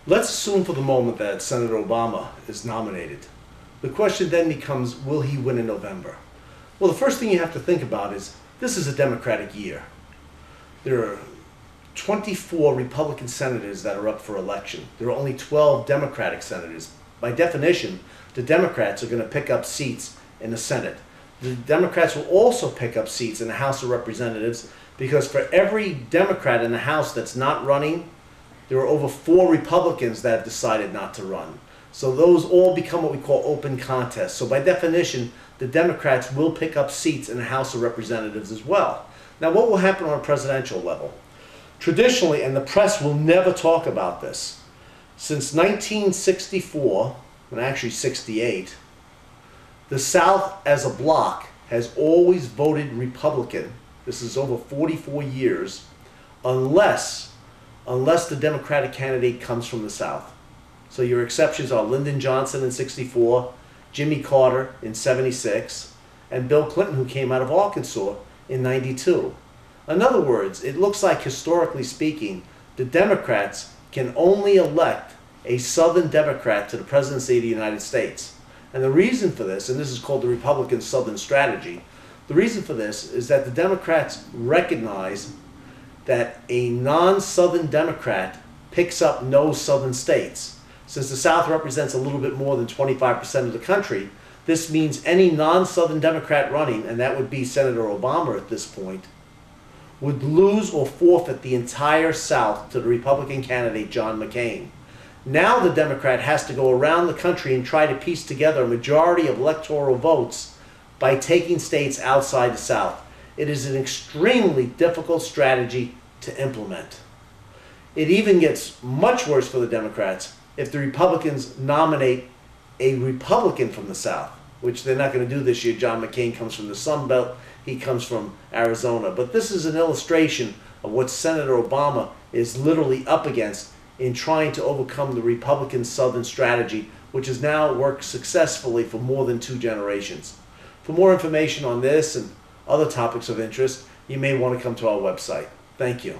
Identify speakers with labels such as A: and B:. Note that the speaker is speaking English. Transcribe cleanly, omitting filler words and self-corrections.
A: Let's assume for the moment that Senator Obama is nominated. The question then becomes, will he win in November? Well, the first thing you have to think about is this is a Democratic year. There are 24 Republican senators that are up for election. There are only 12 Democratic senators. By definition, the Democrats are going to pick up seats in the Senate. The Democrats will also pick up seats in the House of Representatives because for every Democrat in the House that's not running, there are over 4 Republicans that have decided not to run. So those all become what we call open contests. So by definition, the Democrats will pick up seats in the House of Representatives as well. Now, what will happen on a presidential level? Traditionally, and the press will never talk about this, since 1964, and actually 68, the South as a bloc has always voted Republican. This is over 44 years, unless the Democratic candidate comes from the South. So your exceptions are Lyndon Johnson in 64, Jimmy Carter in 76, and Bill Clinton, who came out of Arkansas in 92. In other words, it looks like, historically speaking, the Democrats can only elect a Southern Democrat to the presidency of the United States. And the reason for this, and this is called the Republican Southern strategy, the reason for this is that the Democrats recognize that a non-Southern Democrat picks up no Southern states. Since the South represents a little bit more than 25% of the country, this means any non-Southern Democrat running, and that would be Senator Obama at this point, would lose or forfeit the entire South to the Republican candidate, John McCain. Now the Democrat has to go around the country and try to piece together a majority of electoral votes by taking states outside the South. It is an extremely difficult strategy to implement. It even gets much worse for the Democrats if the Republicans nominate a Republican from the South, which they're not going to do this year. John McCain comes from the Sun Belt. He comes from Arizona. But this is an illustration of what Senator Obama is literally up against in trying to overcome the Republican Southern strategy, which has now worked successfully for more than 2 generations. For more information on this and other topics of interest, you may want to come to our website. Thank you.